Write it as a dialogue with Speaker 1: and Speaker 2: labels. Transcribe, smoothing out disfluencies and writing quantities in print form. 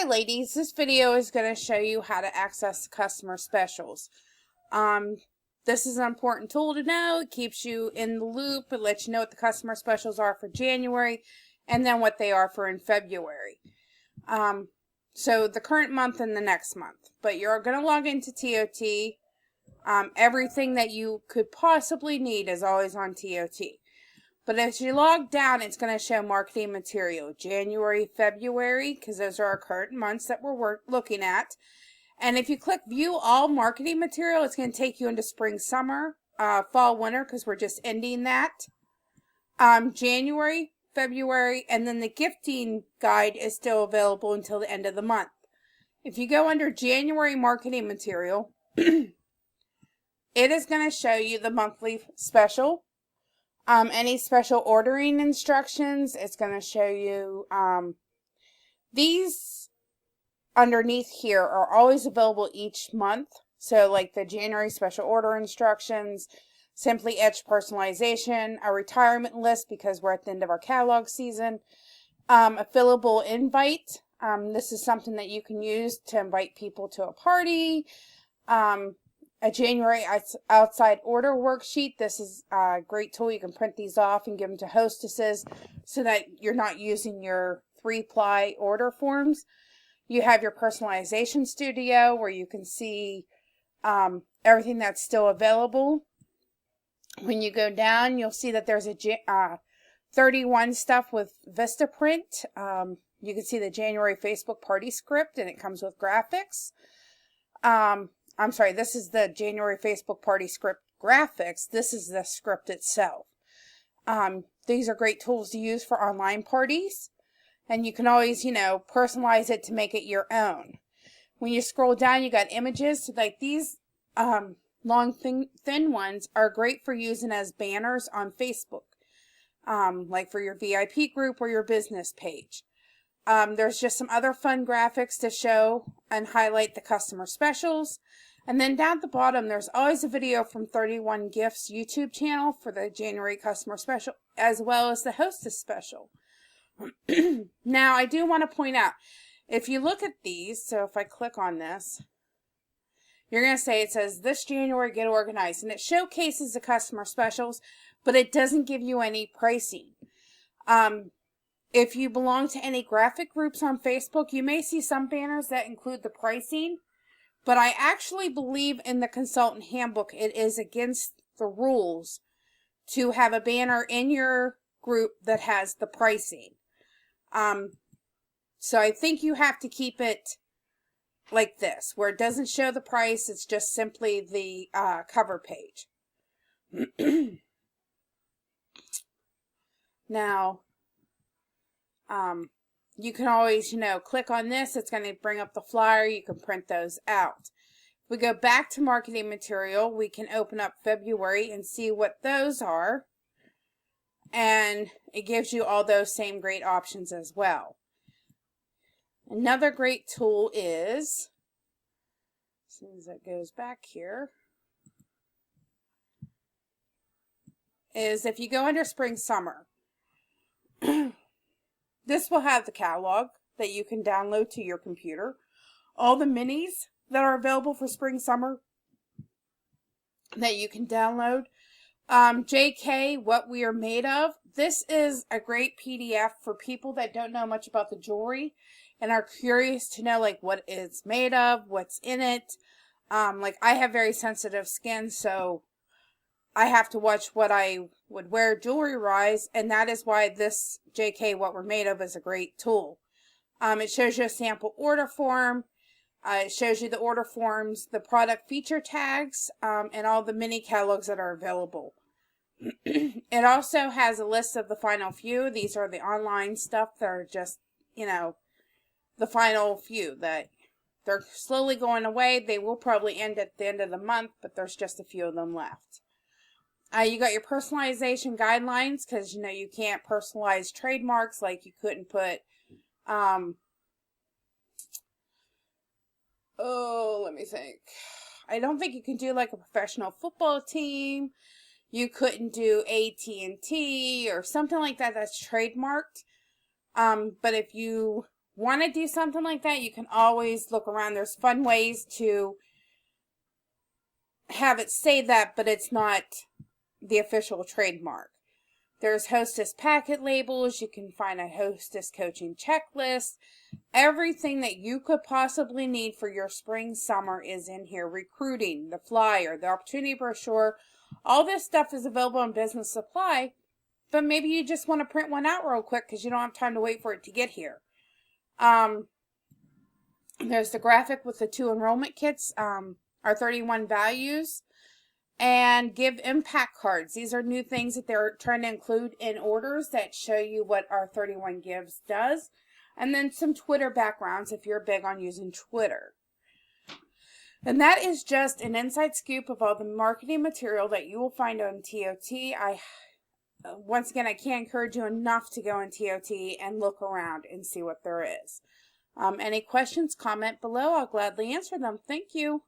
Speaker 1: ladies, this video is going to show you how to access the customer specials. This is an important tool to know. It keeps you in the loop. It lets you know what the customer specials are for January and then what they are for in February. So the current month and the next month. But you're going to log into TOT. Everything that you could possibly need is always on TOT. But as you log down, it's going to show marketing material, January, February, because those are our current months that we're looking at. And if you click view all marketing material, it's going to take you into spring, summer, fall, winter, because we're just ending that. January, February, and then the gifting guide is still available until the end of the month. If you go under January marketing material, it is going to show you the monthly special. Any special ordering instructions. It's going to show you these underneath here are always available each month. So like the January special order instructions, simply etch personalization, a retirement list because we're at the end of our catalog season, a fillable invite. This is something that you can use to invite people to a party. A January outside order worksheet. This is a great tool. You can print these off and give them to hostesses so that you're not using your 3-ply order forms. You have your personalization studio where you can see everything that's still available. When you go down, you'll see that there's a 31 stuff with Vistaprint. You can see the January Facebook party script, and it comes with graphics. I'm sorry, this is the January Facebook party script graphics. This is the script itself. These are great tools to use for online parties. And you can always, personalize it to make it your own. When you scroll down, you got images. So like these long, thin ones are great for using as banners on Facebook. Like for your VIP group or your business page. There's just some other fun graphics to show and highlight the customer specials. And then down at the bottom, there's always a video from 31 Gifts YouTube channel for the January customer special, as well as the hostess special. Now, I do want to point out, if you look at these, so if I click on this, you're going to say it says, this January, get organized. And it showcases the customer specials, but it doesn't give you any pricing. If you belong to any graphic groups on Facebook, you may see some banners that include the pricing, but I actually believe in the consultant handbook, it is against the rules to have a banner in your group that has the pricing. So I think you have to keep it like this, where it doesn't show the price, it's just simply the cover page. Now, you can always, click on this. It's going to bring up the flyer. You can print those out. If we go back to marketing material, we can open up February and see what those are. And it gives you all those same great options as well. Another great tool is, as soon as it goes back here, is if you go under spring, summer, this will have the catalog that you can download to your computer. All the minis that are available for spring, summer that you can download. JK, What We Are Made Of. This is a great PDF for people that don't know much about the jewelry and are curious to know like what it's made of, what's in it. Like I have very sensitive skin, so I have to watch what I would wear jewelry-wise, and that is why this JK What We're Made Of is a great tool. It shows you a sample order form. It shows you the order forms, the product feature tags, and all the mini catalogs that are available. It also has a list of the final few. These are the online stuff that are just, the final few that they're slowly going away. They will probably end at the end of the month, but there's just a few of them left. You got your personalization guidelines because, you can't personalize trademarks like you couldn't put, let me think. I don't think you can do like a professional football team. You couldn't do AT&T or something like that that's trademarked. But if you want to do something like that, you can always look around. There's fun ways to have it say that, but it's not the official trademark. There's Hostess packet labels. You can find a Hostess coaching checklist. Everything that you could possibly need for your spring, summer is in here. Recruiting, the flyer, the opportunity brochure, all this stuff is available in Business Supply, but maybe you just want to print one out real quick because you don't have time to wait for it to get here. There's the graphic with the 2 enrollment kits, our 31 values, and Give Impact cards. These are new things that they're trying to include in orders that show you what our 31 Gives does. And then some Twitter backgrounds if you're big on using Twitter. And that is just an inside scoop of all the marketing material that you will find on TOT. Once again, I can't encourage you enough to go on TOT and look around and see what there is. Any questions, comment below. I'll gladly answer them. Thank you.